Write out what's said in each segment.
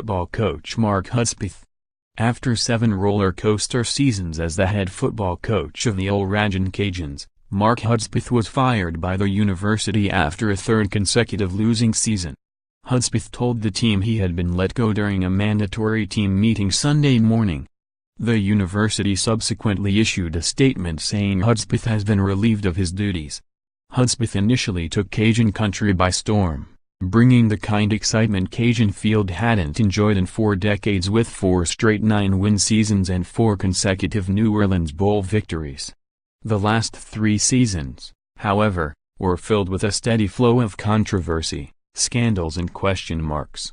football coach Mark Hudspeth. After 7 roller coaster seasons as the head football coach of the UL Ragin Cajuns, Mark Hudspeth was fired by the university after a 3rd consecutive losing season. Hudspeth told the team he had been let go during a mandatory team meeting Sunday morning. The university subsequently issued a statement saying Hudspeth has been relieved of his duties. Hudspeth initially took Cajun Country by storm, bringing the kind excitement Cajun Field hadn't enjoyed in 4 decades with 4 straight 9-win seasons and 4 consecutive New Orleans Bowl victories. The last 3 seasons, however, were filled with a steady flow of controversy, scandals and question marks.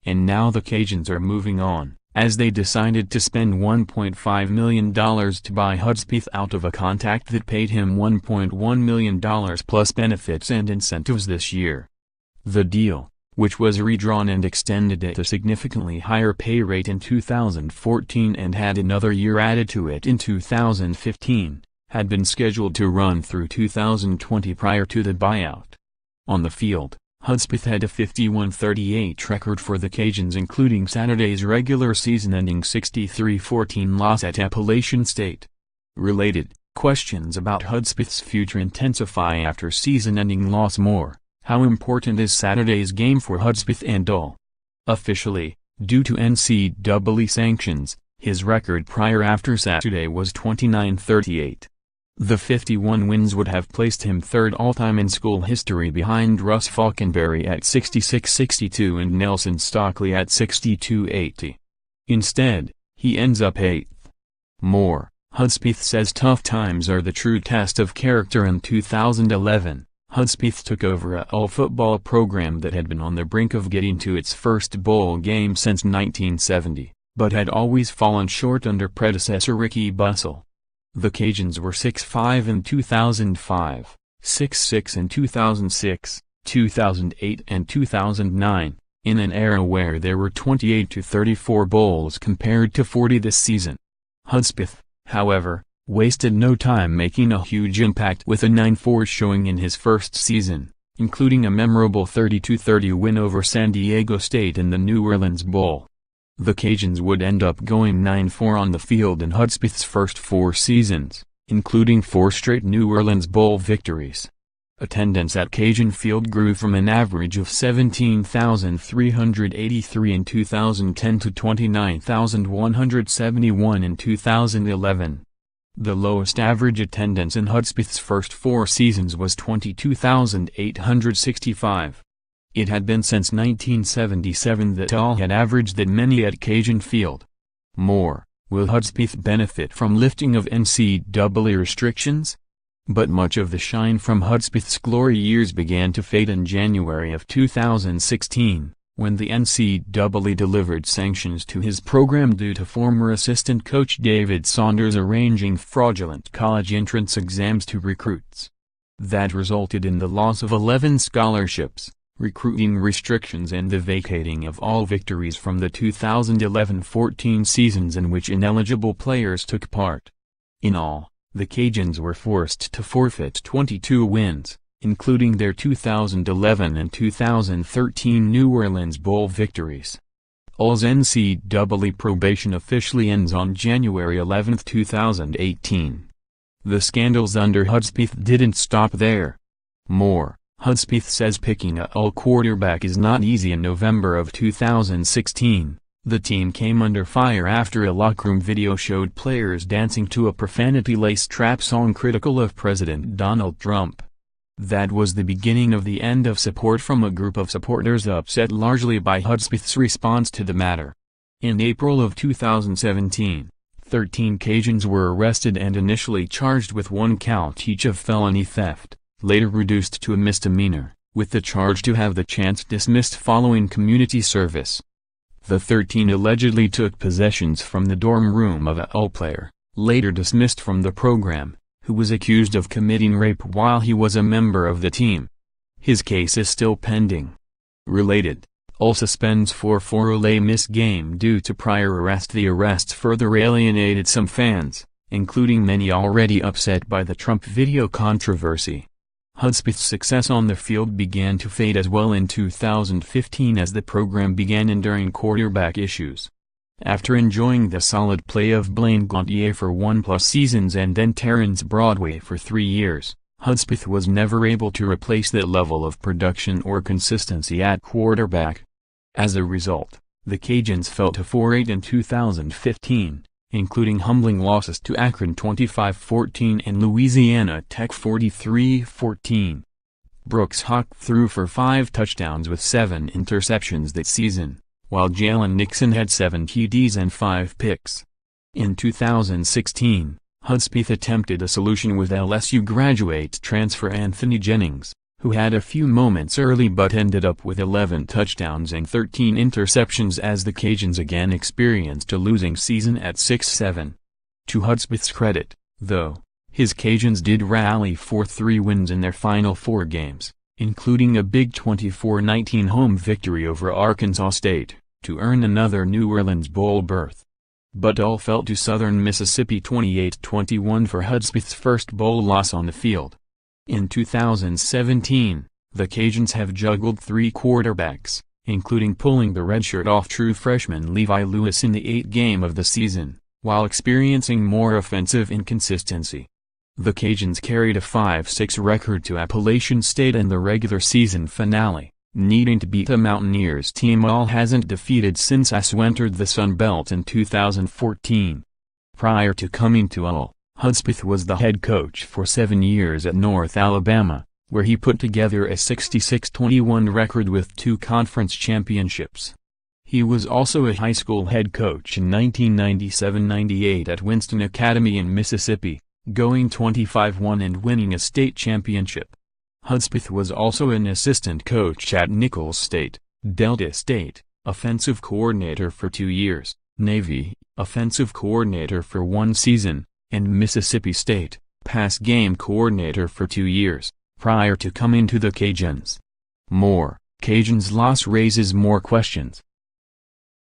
And now the Cajuns are moving on, as they decided to spend $1.5 million to buy Hudspeth out of a contract that paid him $1.1 million plus benefits and incentives this year. The deal, which was redrawn and extended at a significantly higher pay rate in 2014 and had another year added to it in 2015, had been scheduled to run through 2020 prior to the buyout. On the field, Hudspeth had a 51-38 record for the Cajuns, including Saturday's regular season-ending 63-14 loss at Appalachian State. Related questions about Hudspeth's future intensify after season-ending loss. More, how important is Saturday's game for Hudspeth and UL? Officially, due to NCAA sanctions, his record prior after Saturday was 29-38. The 51 wins would have placed him 3rd all-time in school history behind Russ Falkenberry at 66-62 and Nelson Stockley at 62-80. Instead, he ends up 8th. More, Hudspeth says tough times are the true test of character. In 2011, Hudspeth took over a UL football program that had been on the brink of getting to its first bowl game since 1970, but had always fallen short under predecessor Ricky Bussell. The Cajuns were 6-5 in 2005, 6-6 in 2006, 2008 and 2009, in an era where there were 28-34 bowls compared to 40 this season. Hudspeth, however, wasted no time making a huge impact with a 9-4 showing in his first season, including a memorable 32-30 win over San Diego State in the New Orleans Bowl. The Cajuns would end up going 9-4 on the field in Hudspeth's first 4 seasons, including 4 straight New Orleans Bowl victories. Attendance at Cajun Field grew from an average of 17,383 in 2010 to 29,171 in 2011. The lowest average attendance in Hudspeth's first 4 seasons was 22,865. It had been since 1977 that UL had averaged that many at Cajun Field. More, will Hudspeth benefit from lifting of NCAA restrictions? But much of the shine from Hudspeth's glory years began to fade in January of 2016, when the NCAA delivered sanctions to his program due to former assistant coach David Saunders arranging fraudulent college entrance exams to recruits. That resulted in the loss of 11 scholarships, recruiting restrictions and the vacating of all victories from the 2011-14 seasons in which ineligible players took part. In all, the Cajuns were forced to forfeit 22 wins, including their 2011 and 2013 New Orleans Bowl victories. UL's NCAA probation officially ends on January 11, 2018. The scandals under Hudspeth didn't stop there. More, Hudspeth says picking a UL quarterback is not easy. In November of 2016, the team came under fire after a locker room video showed players dancing to a profanity-laced trap song critical of President Donald Trump. That was the beginning of the end of support from a group of supporters upset largely by Hudspeth's response to the matter. In April of 2017, 13 Cajuns were arrested and initially charged with 1 count each of felony theft, later reduced to a misdemeanor, with the charge to have the chance dismissed following community service. The 13 allegedly took possessions from the dorm room of a UL player, later dismissed from the program, who was accused of committing rape while he was a member of the team. His case is still pending. Related, UL suspends for Ole Miss game due to prior arrest. The arrests further alienated some fans, including many already upset by the Trump video controversy. Hudspeth's success on the field began to fade as well in 2015 as the program began enduring quarterback issues. After enjoying the solid play of Blaine Gauthier for 1+ seasons and then Terrence Broadway for 3 years, Hudspeth was never able to replace that level of production or consistency at quarterback. As a result, the Cajuns fell to 4-8 in 2015, including humbling losses to Akron 25-14 and Louisiana Tech 43-14. Brooks Hawk threw for 5 touchdowns with 7 interceptions that season, while Jalen Nixon had 7 TDs and 5 picks. In 2016, Hudspeth attempted a solution with LSU graduate transfer Anthony Jennings, who had a few moments early but ended up with 11 touchdowns and 13 interceptions as the Cajuns again experienced a losing season at 6-7. To Hudspeth's credit, though, his Cajuns did rally for 3 wins in their final 4 games, including a big 24-19 home victory over Arkansas State, to earn another New Orleans Bowl berth. But all fell to Southern Mississippi 28-21 for Hudspeth's first bowl loss on the field. In 2017, the Cajuns have juggled 3 quarterbacks, including pulling the redshirt off true freshman Levi Lewis in the 8th game of the season, while experiencing more offensive inconsistency. The Cajuns carried a 5-6 record to Appalachian State in the regular season finale, needing to beat a Mountaineers team UL hasn't defeated since ASU entered the Sun Belt in 2014. Prior to coming to UL, Hudspeth was the head coach for 7 years at North Alabama, where he put together a 66-21 record with 2 conference championships. He was also a high school head coach in 1997-98 at Winston Academy in Mississippi, going 25-1 and winning a state championship. Hudspeth was also an assistant coach at Nicholls State, Delta State, offensive coordinator for 2 years, Navy, offensive coordinator for 1 season, and Mississippi State, pass game coordinator for 2 years, prior to coming to the Cajuns. Cajuns' loss raises more questions.